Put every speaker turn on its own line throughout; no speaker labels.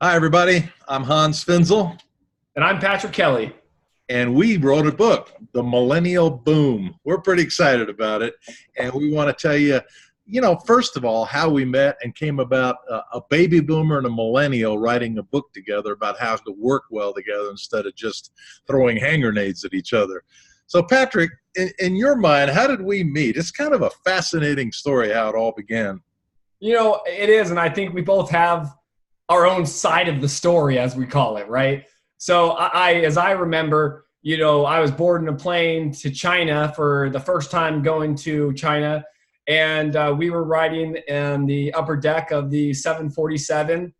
Hi, everybody. I'm Hans Finzel,
And I'm Patrick Kelly.
and we wrote a book, The Millennial Boom. We're pretty excited about it, and we want to tell you, first of all, how we met and came about a baby boomer and a millennial writing a book together about how to work well together instead of just throwing hand grenades at each other. So, Patrick, in your mind, how did we meet? It's kind of a fascinating story how it all began.
It is, and I think we both have our own side of the story, as we call it, right? So as I remember, I was boarding a plane to China for the first time going to China, and we were riding in the upper deck of the 747.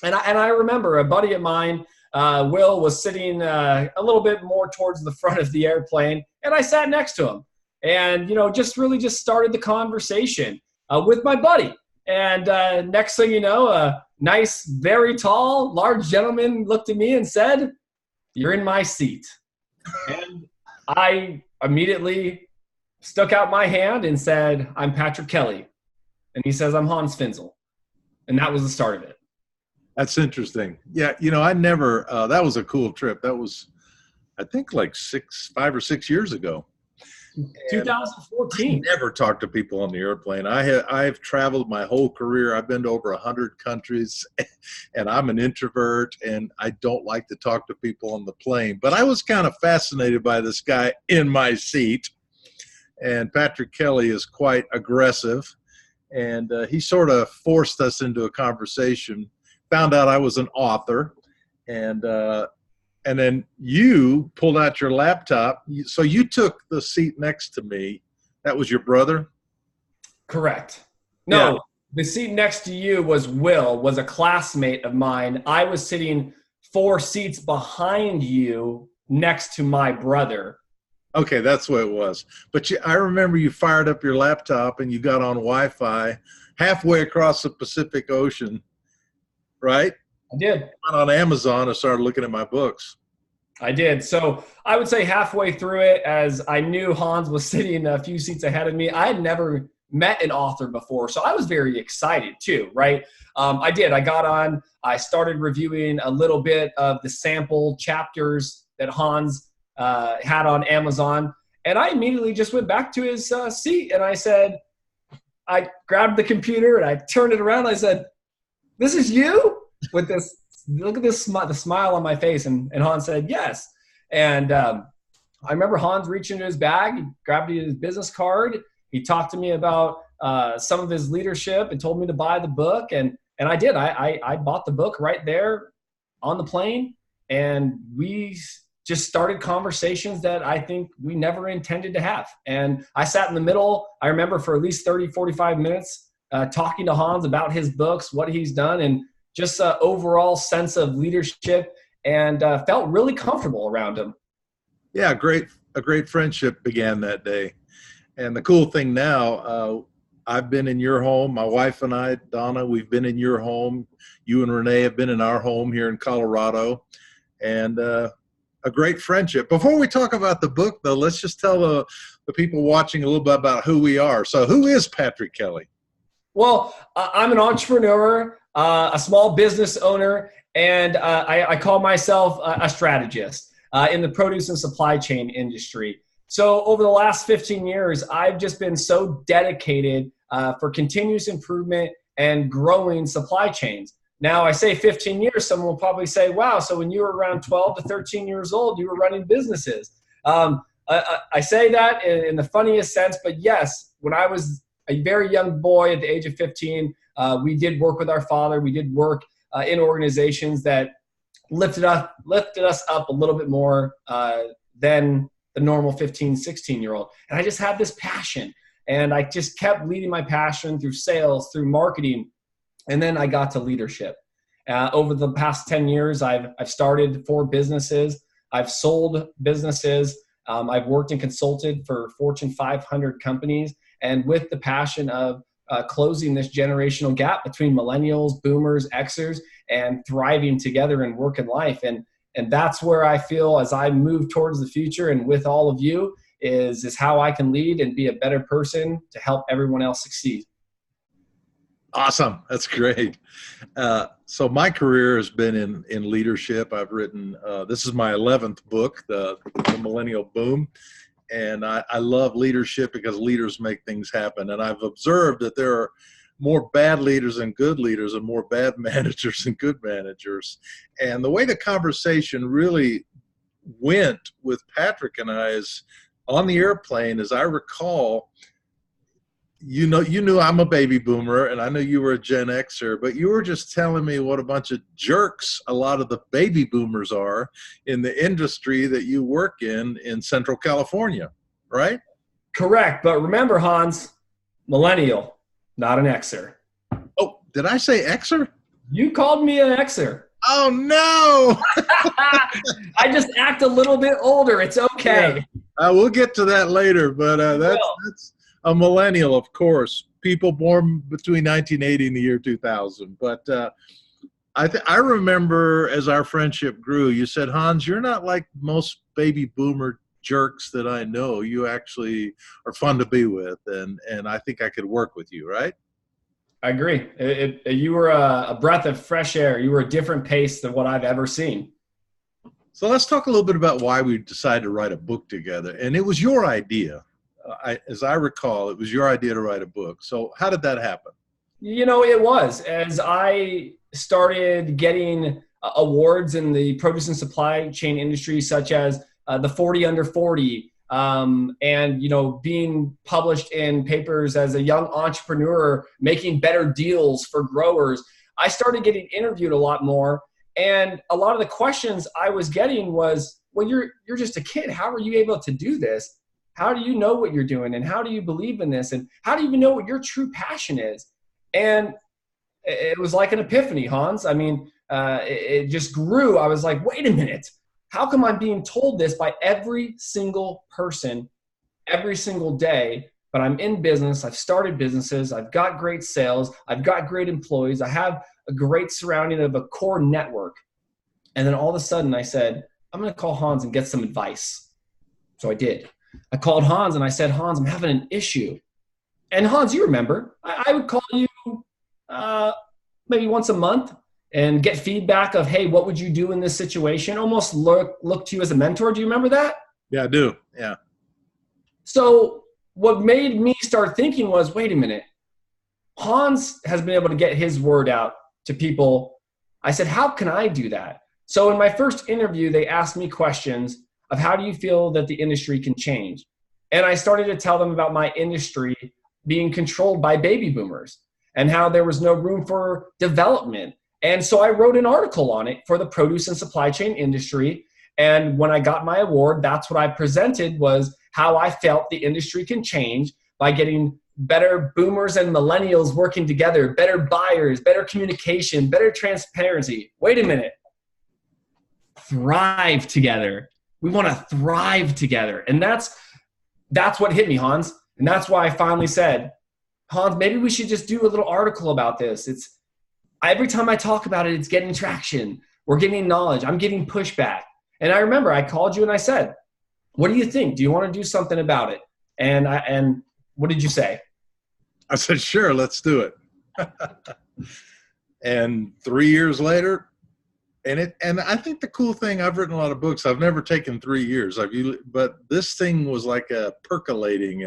And I remember a buddy of mine, Will, was sitting a little bit more towards the front of the airplane, and I sat next to him. And, just started the conversation with my buddy. And next thing you know, a nice, very tall, large gentleman looked at me and said, "You're in my seat." And I immediately stuck out my hand and said, "I'm Patrick Kelly." And he says, "I'm Hans Finzel." And that was the start of it.
That's interesting. Yeah, I never, that was a cool trip. That was, I think, like 5 or 6 years ago. And I
2014.
never talk to people on the airplane. I've traveled my whole career. I've been to over 100 countries, and I'm an introvert, and I don't like to talk to people on the plane. But I was kind of fascinated by this guy in my seat, and Patrick Kelly is quite aggressive, and he sort of forced us into a conversation. Found out I was an author, and then you pulled out your laptop. So you took the seat next to me. That was your brother?
Correct.
Yeah.
No, the seat next to you was Will, was a classmate of mine. I was sitting 4 seats behind you next to my brother.
Okay, that's what it was. But I remember you fired up your laptop and you got on Wi-Fi halfway across the Pacific Ocean, right?
I did.
Went on Amazon and started looking at my books.
I did. So I would say halfway through it, as I knew Hans was sitting a few seats ahead of me, I had never met an author before. So I was very excited too, right? I did. I got on, I started reviewing a little bit of the sample chapters that Hans had on Amazon. And I immediately just went back to his seat and I grabbed the computer and I turned it around. I said, "This is you?" With this, look at this, the smile on my face. And Hans said, "Yes." And I remember Hans reaching into his bag, he grabbed his business card. He talked to me about some of his leadership and told me to buy the book. And I did. I bought the book right there on the plane. And we just started conversations that I think we never intended to have. And I sat in the middle, I remember, for at least 30, 45 minutes talking to Hans about his books, what he's done, and just an overall sense of leadership, and felt really comfortable around him.
Yeah, a great friendship began that day. And the cool thing now, I've been in your home. My wife and I, Donna, we've been in your home. You and Renee have been in our home here in Colorado. And a great friendship. Before we talk about the book, though, let's just tell the people watching a little bit about who we are. So who is Patrick Kelly?
Well, I'm an entrepreneur, a small business owner, and I call myself a strategist in the produce and supply chain industry. So over the last 15 years, I've just been so dedicated for continuous improvement and growing supply chains. Now, I say 15 years, someone will probably say, "Wow, so when you were around 12 to 13 years old, you were running businesses." I say that in the funniest sense, but yes, when I was a very young boy at the age of 15, we did work with our father. We did work in organizations that lifted us up a little bit more than the normal 15, 16-year-old. And I just had this passion, and I just kept leading my passion through sales, through marketing. And then I got to leadership. Over the past 10 years, I've started 4 businesses. I've sold businesses. I've worked and consulted for Fortune 500 companies. And with the passion of closing this generational gap between millennials, boomers, Xers, and thriving together in work and life. And that's where I feel, as I move towards the future and with all of you, is how I can lead and be a better person to help everyone else succeed.
Awesome. That's great. So my career has been in leadership. I've written, this is my 11th book, the Millennial Boom. And I love leadership because leaders make things happen. And I've observed that there are more bad leaders than good leaders and more bad managers than good managers. And the way the conversation really went with Patrick and I is on the airplane, as I recall, you knew I'm a baby boomer and I knew you were a Gen Xer, but you were just telling me what a bunch of jerks a lot of the baby boomers are in the industry that you work in Central California, right?
Correct. But remember, Hans, millennial, not an Xer.
Oh, did I say Xer?
You called me an Xer.
Oh, no.
I just act a little bit older. It's okay.
Yeah. We'll get to that later, but that's a millennial, of course, people born between 1980 and the year 2000. But I remember as our friendship grew, you said, Hans, you're not like most baby boomer jerks that I know. You actually are fun to be with, and I think I could work with you, right?
I agree. You were a breath of fresh air. You were a different pace than what I've ever seen.
So let's talk a little bit about why we decided to write a book together. And it was your idea. As I recall, it was your idea to write a book. So how did that happen?
You know, it was. As I started getting awards in the produce and supply chain industry, such as the 40 under 40, and, you know, being published in papers as a young entrepreneur, making better deals for growers, I started getting interviewed a lot more. And a lot of the questions I was getting was, well, you're just a kid. How are you able to do this? How do you know what you're doing? And how do you believe in this? And how do you even know what your true passion is? And it was like an epiphany, Hans. I mean, it just grew. I was like, wait a minute. How come I'm being told this by every single person every single day? But I'm in business. I've started businesses. I've got great sales. I've got great employees. I have a great surrounding of a core network. And then all of a sudden I said, I'm going to call Hans and get some advice. So I did. I called Hans and I said, Hans, I'm having an issue. And Hans, you remember, I would call you maybe once a month and get feedback of, hey, what would you do in this situation? Almost look to you as a mentor. Do you remember that?
Yeah, I do. Yeah.
So what made me start thinking was, wait a minute, Hans has been able to get his word out to people. I said, how can I do that? So in my first interview, they asked me questions of how do you feel that the industry can change? And I started to tell them about my industry being controlled by baby boomers and how there was no room for development. And so I wrote an article on it for the produce and supply chain industry. And when I got my award, that's what I presented, was how I felt the industry can change by getting better boomers and millennials working together, better buyers, better communication, better transparency. Wait a minute. Thrive together. We want to thrive together. And that's what hit me, Hans. And that's why I finally said, Hans, maybe we should just do a little article about this. Every time I talk about it, it's getting traction. We're getting knowledge. I'm getting pushback. And I remember I called you and I said, what do you think? Do you want to do something about it? And what did you say?
I said, sure, let's do it. And 3 years later, and I think the cool thing, I've written a lot of books. I've never taken 3 years. But this thing was like a percolating,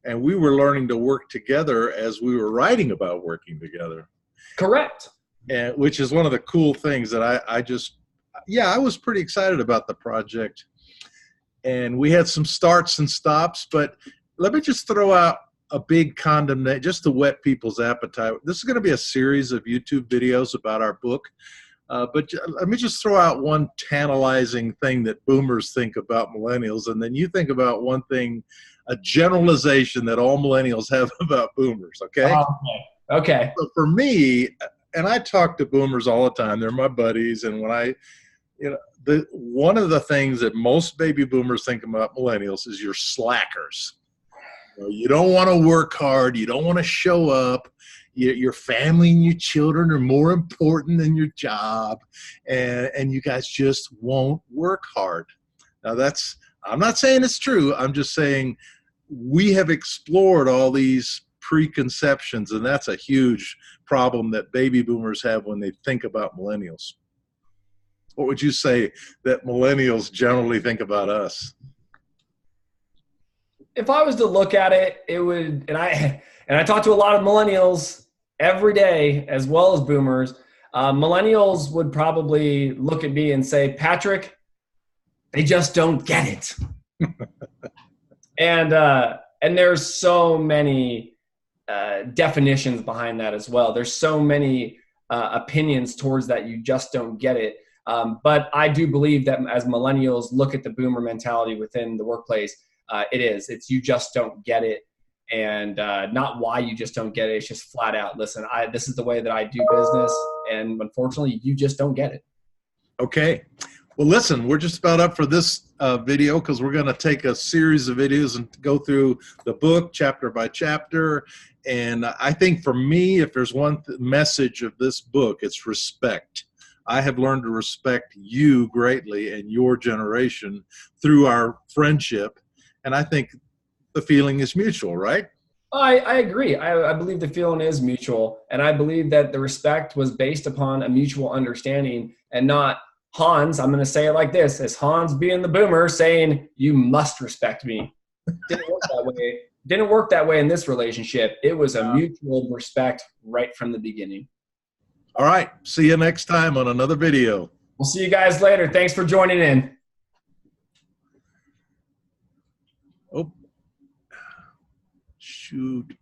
and we were learning to work together as we were writing about working together.
Correct.
And which is one of the cool things that I was pretty excited about the project. And we had some starts and stops, but let me just throw out a big condemnation, just to whet people's appetite. This is going to be a series of YouTube videos about our book. But let me just throw out one tantalizing thing that boomers think about millennials, and then you think about one thing, a generalization that all millennials have about boomers, okay?
Okay.
So for me, and I talk to boomers all the time, they're my buddies, and when one of the things that most baby boomers think about millennials is you're slackers. You don't want to work hard, you don't want to show up. Your family and your children are more important than your job, and you guys just won't work hard. Now I'm not saying it's true. I'm just saying we have explored all these preconceptions, and that's a huge problem that baby boomers have when they think about millennials. What would you say that millennials generally think about us?
If I was to look at it, it would, and I talk to a lot of millennials every day as well as boomers. Millennials would probably look at me and say, Patrick, they just don't get it. And there's so many definitions behind that as well. There's so many opinions towards that. You just don't get it. But I do believe that as millennials look at the boomer mentality within the workplace, it's you just don't get it. And not why you just don't get it. It's just flat out, listen, this is the way that I do business. And unfortunately, you just don't get it.
Okay. Well, listen, we're just about up for this video because we're going to take a series of videos and go through the book chapter by chapter. And I think for me, if there's one message of this book, it's respect. I have learned to respect you greatly and your generation through our friendship. And I think the feeling is mutual, right?
I agree. I believe the feeling is mutual. And I believe that the respect was based upon a mutual understanding and not Hans, I'm going to say it like this, as Hans being the boomer saying, you must respect me. Didn't work that way. Didn't work that way in this relationship. It was a mutual respect right from the beginning.
All right. See you next time on another video.
We'll see you guys later. Thanks for joining in.
Oh, shoot.